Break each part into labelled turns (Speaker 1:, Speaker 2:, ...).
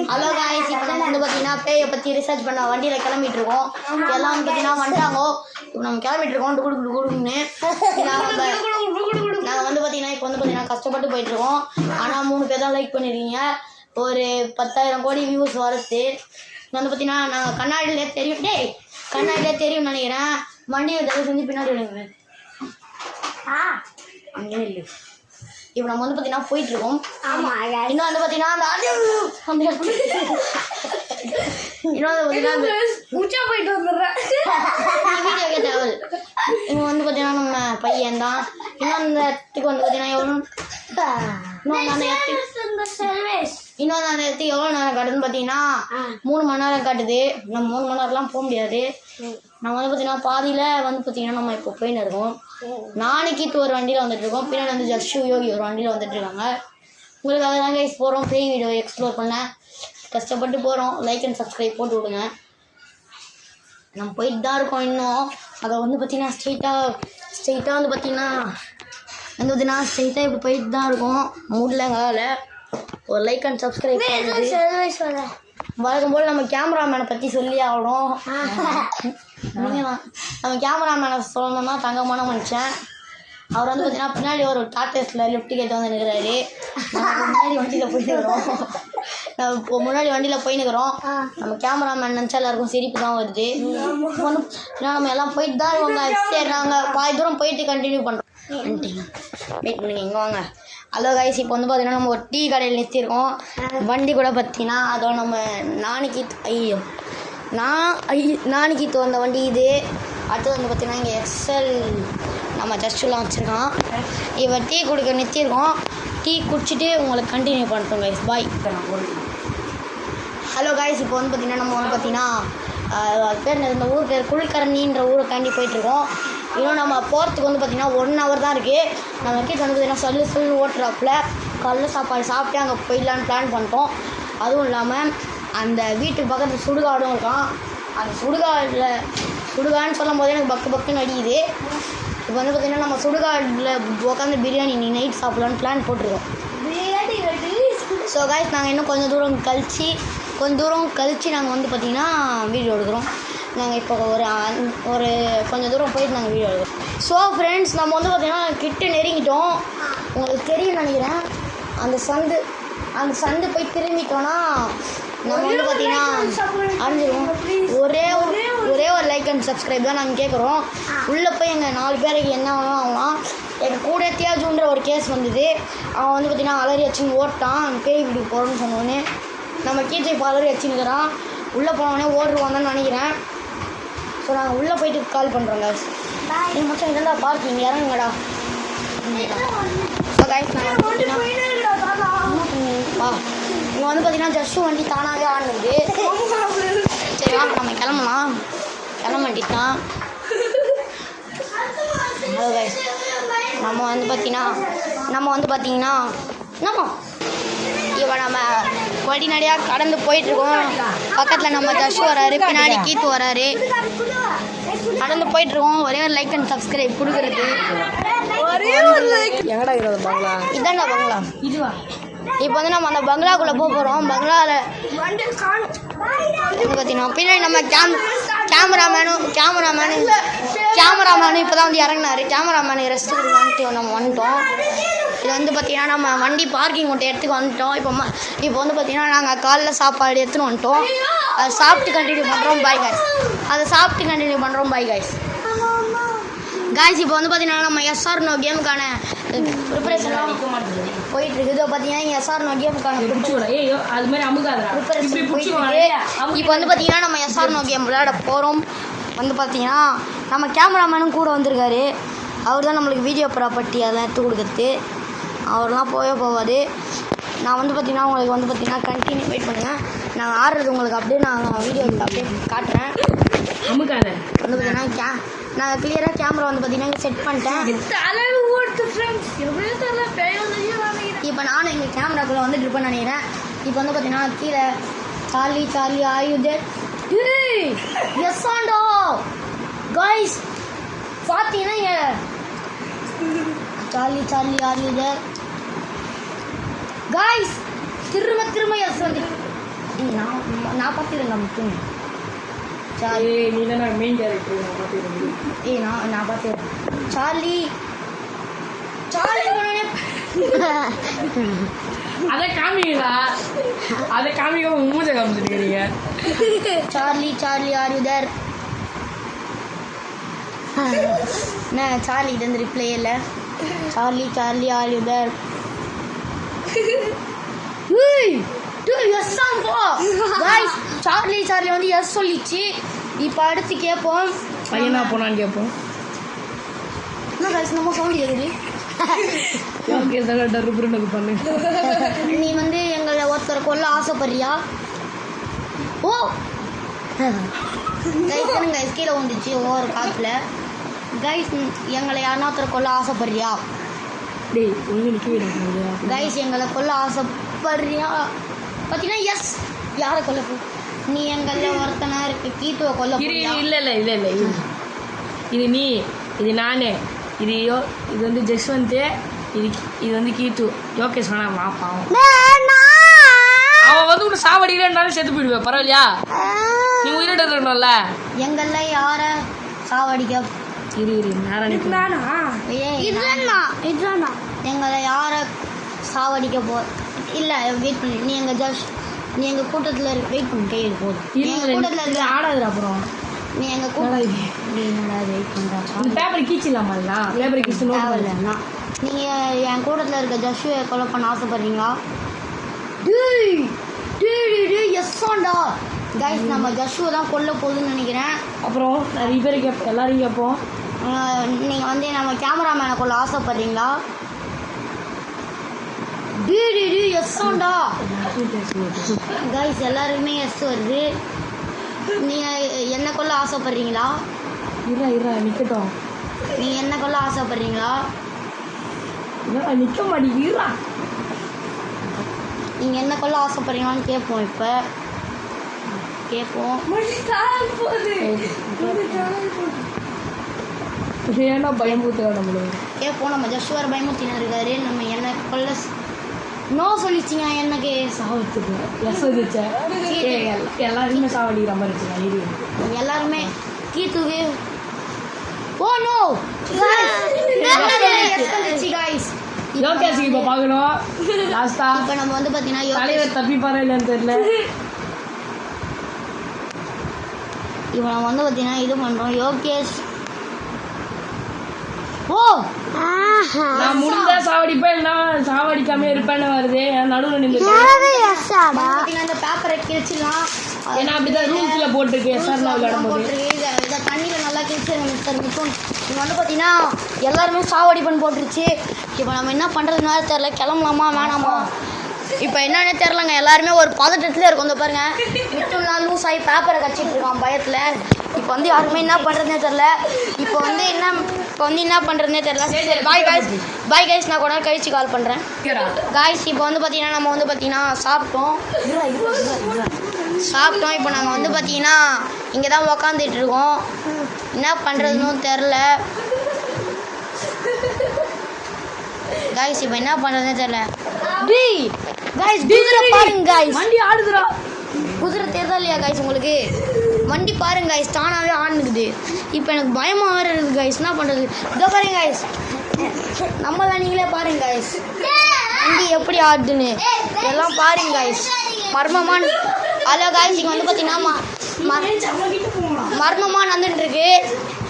Speaker 1: Hello guys, இப்போ நம்ம வந்து பார்த்தீங்கன்னா பேயை பற்றி ரிசர்ச் பண்ண வண்டியில் கிளம்பிட்டு இருக்கோம். எல்லாம் வந்து பார்த்தீங்கன்னா வந்துட்டாங்க. இப்போ நம்ம கிளம்பிட்டு இருக்கோம். கொடுக்குன்னு நாங்கள் வந்து பார்த்தீங்கன்னா இப்போ வந்து பார்த்தீங்கன்னா கஷ்டப்பட்டு போயிட்டுருக்கோம். ஆனால் 3 பேர் தான் லைக் பண்ணிருக்கீங்க. ஒரு 10,000 கோடி வியூஸ் வருது. வந்து பார்த்தீங்கன்னா நாங்கள் கண்ணாடியிலே தெரியும் நினைக்கிறேன். வண்டியை தயவு செஞ்சு பின்னாடி விடுங்க. அங்கே இல்லை. இப்போ நம்ம வந்து பார்த்தீங்கன்னா போயிட்டுருக்கோம். இன்னும் வந்து பார்த்தீங்கன்னா
Speaker 2: போயிட்டு வந்துடுறேன்.
Speaker 1: வீடியோக்கே தேவை. இங்கே வந்து பார்த்தீங்கன்னா நம்ம பையன் தான். இன்னும் அந்த இடத்துக்கு வந்து பார்த்தீங்கன்னா எவ்வளோ இன்னொன்று அந்த இடத்துக்கு எவ்வளோ நேரம் காட்டுதுன்னு பார்த்தீங்கன்னா 3 மணி நேரம் காட்டுது. நம்ம 3 மணி நேரம்லாம் போக முடியாது. நம்ம வந்து பார்த்தீங்கன்னா பாதியில் வந்து பார்த்தீங்கன்னா நம்ம இப்போ போயின்னு இருக்கோம். நாளைக்கு ஒரு வண்டியில் வந்துட்டு இருக்கோம். பின்னாடி வந்து ஜஸ்ட் யோகி ஒரு வண்டியில் வந்துட்டு இருக்காங்க. உங்களுக்காக தான் கைஸ் போகிறோம். பேய் வீடியோ எக்ஸ்ப்ளோர் பண்ண கஷ்டப்பட்டு போகிறோம். லைக் அண்ட் சப்ஸ்கிரைப் போட்டு விடுங்க. நம்ம போயிட்டு தான் இருக்கோம். இன்னும் அதை வந்து பார்த்தீங்கன்னா ஸ்ட்ரெயிட்டாக வந்து பார்த்தீங்கன்னா ஸ்ட்ரெயிட்டாக இப்படி போயிட்டு தான் இருக்கும். மூடலங்கால ஒரு லைக் அண்ட் சப்ஸ்கிரைப் பண்ணுறது வழக்கம் போல். நம்ம கேமராமேனை பற்றி சொல்லி ஆகணும். நீங்கள் தான் நம்ம கேமராமேனை சொல்லணும்னா தங்கமான மனுஷன். அவர் வந்து பார்த்தீங்கன்னா பின்னாடி ஒரு டாட்டஸில் லிஃப்ட் கேட்டு வந்து நிற்கிறாரு. முன்னாடி வண்டியில் போயிட்டுக்கிறோம். நம்ம இப்போ முன்னாடி வண்டியில் போயின்னுக்கிறோம். நம்ம கேமராமேன் நினச்சா எல்லாருக்கும் சிரிப்பு தான் வருது. நம்ம எல்லாம் போயிட்டு தான் இருக்கோங்க. சரி, நாங்கள் பாதி தூரம் போயிட்டு கண்டினியூ பண்ணுறோம். வெயிட் பண்ணுங்க, இங்கே வாங்க. ஹலோ கைஸ், இப்போ வந்து பார்த்தீங்கன்னா நம்ம ஒரு டீ கடையில் நிறுத்தியிருக்கோம். வண்டி கூட பார்த்தீங்கன்னா அதோட நம்ம நாளைக்கு வந்த வண்டி இது. அடுத்தது வந்து பார்த்தீங்கன்னா இங்கே எக்ஸல் நம்ம ஜஸ்ட்லாம் வச்சுருக்கோம். இப்போ டீ குடிக்க நிறுத்தியிருக்கோம். டீ குடிச்சிட்டு உங்களுக்கு கண்டினியூ பண்ணுறோம் கைஸ். பாய். ஹலோ கைஸ், இப்போ வந்து பார்த்தீங்கன்னா நம்ம வந்து பார்த்தீங்கன்னா அது பேர் இந்த ஊர் பேர் குளிக்கரணின்ற ஊரை தாண்டி போயிட்டுருக்கோம். இன்னும் நம்ம போகிறதுக்கு வந்து பார்த்திங்கன்னா 1 hour தான் இருக்குது. நம்ம கீழே வந்து பார்த்திங்கன்னா சொல்லு ஓட்டுறாப்புல காலைல சாப்பாடு சாப்பிட்டு அங்கே போயிடலான்னு பிளான் பண்ணிட்டோம். அதுவும் இல்லாமல் அந்த வீட்டுக்கு பக்கத்தில் சுடுகாடும் இருக்கான். அந்த சுடுகாடுன்னு சொல்லும் போதே எனக்கு பக்குன்னு அடிக்குது. இப்போ வந்து பார்த்திங்கன்னா நம்ம சுடுகாடில் உட்காந்து பிரியாணி நைட் சாப்பிட்லான்னு பிளான் போட்டிருக்கோம். ஸோ கைஸ், நாங்கள் இன்னும் கொஞ்சம் தூரம் கழித்து நாங்கள் வந்து பார்த்திங்கன்னா வீடியோ எடுக்கிறோம். நாங்கள் இப்போ ஒரு கொஞ்சம் தூரம் போயிட்டு நாங்கள் வீடியோ எடுக்கிறோம். ஸோ ஃப்ரெண்ட்ஸ், நம்ம வந்து பார்த்திங்கன்னா கிட்ட நெருங்கிட்டோம். உங்களுக்கு தெரியும் நினைக்கிறேன். அந்த சந்து போய் திரும்பிட்டோன்னா நம்ம வந்து பார்த்திங்கன்னா அழிஞ்சிடுவோம். ஒரே ஒரு லைக் அண்ட் சப்ஸ்கிரைப் தான் நாங்கள் கேட்குறோம். உள்ளே போய் எங்கள் 4 பேருக்கு என்ன வேணும் ஆகலாம். எங்கள் கூட தியாஜுன்ற ஒரு கேஸ் வந்தது. அவன் வந்து பார்த்திங்கன்னா அலறி வச்சுன்னு ஓட்டான். பேய் வீட்டுக்கு போகிறோன்னு சொன்னோன்னே நம்ம கீழே இப்போ அலறி வச்சுன்னுக்கிறோம். உள்ளே போனோடனே ஓடுருவான் தான் நினைக்கிறேன். ஸோ நாங்கள் உள்ளே போயிட்டு கால் பண்ணுறோங்க. நீங்கள் மட்டும் இதெல்லாம் பார்க்கிங் இறங்குங்கடா. ஸோ கைஸ், நாங்கள் இங்கே வந்து பார்த்தீங்கன்னா ஜஸ்ட் வண்டி தானாகவே ஆடுது. சரி வாங்க, நம்ம கிளம்ப வேண்டியதான். ஹலோ கைஸ், நம்ம வந்து பார்த்தீங்கன்னா இப்போ நம்ம வழிநடையாக கடந்து போயிட்டுருக்கோம். பக்கத்தில் நம்ம ஜஷ் வராரு, பின்னாடி கீத்து வராரு. கடந்து போயிட்டுருக்கோம். ஒரே ஒரு லைக் அண்ட் சப்ஸ்கிரைப் கொடுக்குறது. இதான்டா பங்களா. இப்போ வந்து நம்ம அந்த பங்களாக்குள்ளே போக போகிறோம். பங்களாவில் பார்த்தீங்கன்னா பின்னாடி நம்ம கேமராமேனு இப்போ தான் வந்து இறங்கினாரு. கேமராமேனு ரெஸ்ட் எடுத்து நம்ம வந்துட்டோம். இது வந்து பார்த்திங்கன்னா நம்ம வண்டி பார்க்கிங் மட்டும் எடுத்துக்கு வந்துட்டோம். இப்போ வந்து பார்த்திங்கன்னா நாங்கள் காலைல சாப்பாடு எடுத்துன்னு வந்துட்டோம். அதை சாப்பிட்டு கண்டினியூ பண்ணுறோம். Bye guys. காய்ஸ், இப்போ வந்து பார்த்திங்கன்னா நம்ம எஸ்ஆர்னோ கேமுக்கான ப்ரிப்பரேஷன் போயிட்டு இருக்குது. பார்த்தீங்கன்னா எஸ்ஆர்னோ கேமுக்கான ப்ரிப்பரேஷன் போயிட்டு இப்போ வந்து பார்த்திங்கன்னா நம்ம எஸ்ஆர்னோ கேம் விளையாட போகிறோம். வந்து பார்த்திங்கன்னா நம்ம கேமராமேனும் கூட வந்திருக்காரு. அவர் தான் நம்மளுக்கு வீடியோ ப்ராப்பர்ட்டி அதெல்லாம் எடுத்து கொடுக்குறது. அவர்லாம் போவாது. நான் வந்து பார்த்திங்கன்னா உங்களுக்கு வந்து பார்த்திங்கன்னா கண்டினியூ வெயிட் பண்ணுங்கள். நாங்கள் ஆடுறது உங்களுக்கு அப்படியே நான் வீடியோ அப்படியே காட்டுறேன். வந்து பார்த்திங்கன்னா நாங்கள் கிளியராக கேமரா வந்து பார்த்திங்கன்னா செட் பண்ணிட்டேன். இப்போ நானும் எங்கள் கேமராக்குள்ளே வந்துட்டு இருப்பேன்னு நினைக்கிறேன். இப்போ வந்து பார்த்திங்கன்னா கீழே சார்லி ஆயுதே எஸ்ஸாண்டோ காய்ஸ் பார்த்தீங்கன்னா சார்லி ஆயுதே காய்ஸ் திரும்ப எஸ் வந்து நான் பார்த்துக்கிறேன் முத்து
Speaker 2: நீ தானே மெயின் கேரக்டர் நான் பார்த்துக்கிறேன்
Speaker 1: நான் பார்த்துக்கிறேன் சார்லி
Speaker 2: அதை காமிங்களா அதை காமிக்க மூஞ்ச காமிச்சிருக்கிறீங்க
Speaker 1: சார்லி ஆர் என்ன சார்லி இது வந்து ரிப்ளை இல்லை Charlie are you there Charlie வந்து எஸ் சொல்லிச்சு. இப்போ அடுத்து கேட்போம்
Speaker 2: பையனா போனான்னு கேட்போம்.
Speaker 1: என்ன கைஸ் நம்ம சவுண்ட் கேட்குது
Speaker 2: பண்ணு.
Speaker 1: நீ வந்து எங்களை ஒருத்தர் கொல்ல ஆசைப்படுறியா? ஓ கைஸ் கீழே வந்துச்சு ஒவ்வொரு காத்துல. கைஸ் எங்களை யாருன்னா ஒருத்தர் கொல்ல ஆசைப்படுறியா? கைஸ் எங்களை கொல்ல ஆசைப்படுறியா பார்த்தீங்கன்னா எஸ். யாரை கொல்ல போ? நீ எங்களில் ஒருத்தனா இருக்கு கீத்துவை கொல்ல போறியா?
Speaker 2: இல்லை இது நீ, இது நானே, இது வந்து ஜஸ்வந்த், இது வந்து கீத்து. யோகேஷ் வேணாம் பாவம். அவன் வந்து உன்னை சாவடிக்கலன்னாலும் செத்து போயிடுவேன். பரவாயில்லையா? நீ உயிரோட இருக்கணும்ல.
Speaker 1: எங்கள்ல யார சாவடிக்க எங்களை யார சாவடிக்க போ? இல்லை வெயிட் பண்ணி நீ எங்கள் கூட்டத்தில் இருக்க. வெயிட் பண்ணி கையில் போதும். எங்கள் கூட்டத்தில் இருக்க
Speaker 2: ஆடாது. அப்புறம்
Speaker 1: நீ எங்கள் கூட்டம் வெயிட் பண்ணுறா.
Speaker 2: பேப்பர் கீச்சிடலாமா? பேப்பர் கீச்சலாம்.
Speaker 1: நீங்கள் என் கூட்டத்தில் இருக்க ஜஷுவை கொலை பண்ண ஆசைப்படுறீங்களா? எஸ்ஸாண்டா கைஸ் நம்ம ஜஷுவை தான் கொல்ல போகுதுன்னு நினைக்கிறேன்.
Speaker 2: அப்புறம் நிறைய பேர் எல்லாரும் கேட்போம்.
Speaker 1: நீங்கள் வந்து நம்ம கேமராமேனை கொல்ல ஆசைப்படுறீங்களா? எஸ்ஸாண்டா கைஸ் எல்லாருமே எஸ் வருது. நீங்கள் என்ன கொல்ல ஆசைப்படுறீங்களா?
Speaker 2: நிற்கட்டும்.
Speaker 1: நீங்கள் என்ன கொல்ல ஆசைப்படுறீங்களா?
Speaker 2: நிற்க மாட்டேங்கிறா.
Speaker 1: நீங்கள் என்ன கொல்ல ஆசைப்படுறீங்களான்னு கேட்போம். இப்போ கேட்போம்.
Speaker 2: ஏன்னா பயமுறுத்தா நம்மளுக்கு
Speaker 1: கேட்போம். நம்ம ஜஸ்வர் பயமுறுத்தினா இருக்காரு. நம்ம என்ன கொல்ல நோ சொல்லிச்சிங்க. எனக்கு
Speaker 2: சாவடிச்சுட்டு எஸ் வந்துச்சேன். எல்லாருமே சாவடிக்கிற மாதிரி இருந்துச்சு.
Speaker 1: எல்லாருமே கீத்துவே. ஓ நோ
Speaker 2: யோகேஷுக்கு இப்போ பார்க்கணும். லாஸ்டா
Speaker 1: இப்போ நம்ம வந்து பார்த்தீங்கன்னா
Speaker 2: தலைவர் தப்பிப்பாரா இல்லைன்னு தெரியல.
Speaker 1: இப்போ நம்ம வந்து பார்த்தீங்கன்னா இது பண்ணுறோம். யோகேஷ் ஓ
Speaker 2: நான் முடிஞ்சா சாவடிப்பேன், இல்லைன்னா சாவடிக்காம இருப்பேன்னு வருது. நடுவில் நின்று
Speaker 1: இந்த பேப்பரை கிழிச்சிடலாம்.
Speaker 2: ஏன்னா அப்படிதான் ரூல்ஸில் போட்டிருக்கு.
Speaker 1: இதை தண்ணியில் நல்லா கிழிச்சிருங்க மிஸ்டர் மிதுன். இங்கே வந்து பார்த்தீங்கன்னா எல்லாருமே சாவடிப்பன்னு போட்டுருச்சு. இப்போ நம்ம என்ன பண்ணுறதுனால தெரில. கிளம்பலாமா வேணாமா? இப்போ என்னன்னே தெரிலங்க. எல்லாருமே ஒரு பதட்டத்தில் இருக்கும். இந்த பாருங்க மிதுன்லாம் லூஸ் ஆகி பேப்பரை கச்சிட்டு இருக்கான் பயத்தில். இப்போ வந்து யாருமே என்ன பண்ணுறதுனே தெரில. இப்போ வந்து என்ன பண்ணுறதுனே தெரில. பாய் கைஸ் நான் கூட கழிச்சு கால் பண்ணுறேன் காய்ஸ். இப்போ வந்து பார்த்தீங்கன்னா நம்ம வந்து பார்த்தீங்கன்னா சாப்பிட்டோம். இப்போ நாங்கள் வந்து பார்த்தீங்கன்னா இங்கே தான் உக்காந்துட்டு இருக்கோம். என்ன பண்ணுறதுன்னு தெரில காய்ஸ். இப்போ என்ன பண்ணுறதுனே தெரில. காய்ஸ் குதிரை பாருங்க காய்ஸ்.
Speaker 2: வண்டி ஆடுதுரா.
Speaker 1: குதிரை தெரியுதா இல்லையா காய்ஸ் உங்களுக்கு? வண்டி பாருங்க காய்ஸ் தானாகவே ஆடுனுக்குது. இப்போ எனக்கு பயமாக வேறு இருக்குது காய்ஸ். என்ன பண்ணுறது? இதோ பாருங்க காய்ஸ். நம்ம தான் நீங்களே பாருங்க காய்ஸ் வண்டி எப்படி ஆடுதுன்னு எல்லாம் பாருங்க காய்ஸ். மர்மமான ஹலோ காய்ஸ். இங்கே வந்து பார்த்தீங்கன்னா மர்மமாக நடந்துட்டுருக்கு.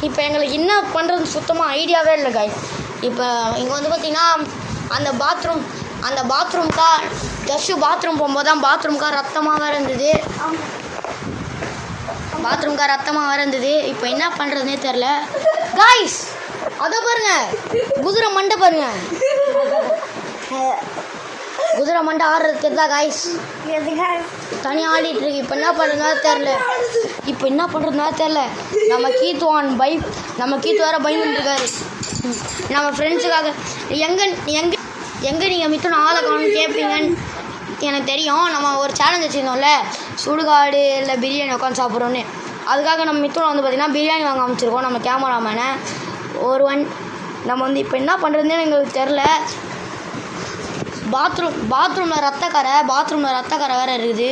Speaker 1: இப்போ எங்களுக்கு என்ன பண்ணுறது சுத்தமாக ஐடியாவே இல்லை காய்ஸ். இப்போ இங்கே வந்து பார்த்தீங்கன்னா அந்த பாத்ரூம்க்கா ஜஸ்ட் பாத்ரூம் போகும்போது தான் பாத்ரூம்க்கா ரத்தமாக வேறு இருந்தது. இப்போ என்ன பண்ணுறதுனே தெரில காய்ஸ். அதை பாருங்க குதிரை மண்டை பாருங்க. குதிரை மண்டை ஆடுறது தெரியுதா காய்ஸ்? தனியாக ஆடிட்டு இருக்கு. இப்போ என்ன பண்ணுறதுனால தெரில. நம்ம கீத்து வேற பயந்துட்டு இருக்காரு. நம்ம ஃப்ரெண்ட்ஸுக்காக எங்கே நீங்கள் மிதுன் ஆளை காணும்னு கேட்பீங்கன்னு எனக்கு தெரியும். நம்ம ஒரு சேலஞ்ச் வச்சுருந்தோம்ல, சுடுகாடு இல்லை பிரியாணி உட்காந்து சாப்பிட்றோன்னு. அதுக்காக நம்ம மிதுனை வந்து பார்த்திங்கன்னா பிரியாணி வாங்க அமைச்சிருக்கோம். நம்ம கேமராமேனை நம்ம வந்து இப்போ என்ன பண்ணுறதுன்னு எங்களுக்கு தெரில. பாத்ரூமில் ரத்தக்கரை வேறு இருக்குது.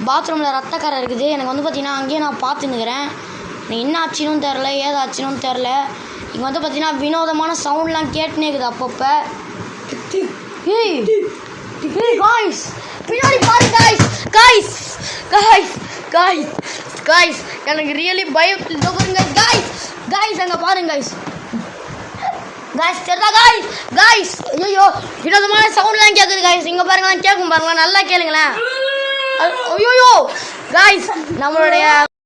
Speaker 1: பாத்ரூமில் ரத்தக்கரை இருக்குது. எனக்கு வந்து பார்த்தீங்கன்னா அங்கேயே நான் பார்த்துன்னுக்கிறேன். எனக்கு என்ன ஆச்சுன்னு தெரில, ஏதாச்சுன்னு தெரில. இங்கே வந்து பார்த்தீங்கன்னா வினோதமான சவுண்ட்லாம் கேட்டுனே இருக்குது அப்பப்போ. ஏய் காய்ஸ், பின்னாடி பாரு guys, guys guys guys guys எனக்கு ரியலி பயம். பாருங்க காய்ஸ், காய்ஸ் அங்கே பாருங்க காய்ஸ், காய்ஸ் தெரியுதா காய்ஸ், காய்ஸ் ஐயோ வினோதமான சவுண்ட்லாம் கேட்குது காய்ஸ். இங்கே பாருங்களேன், கேட்கும் பாருங்களேன், நல்லா கேளுங்களேன். ஐயோ காய்ஸ், நம்மளுடைய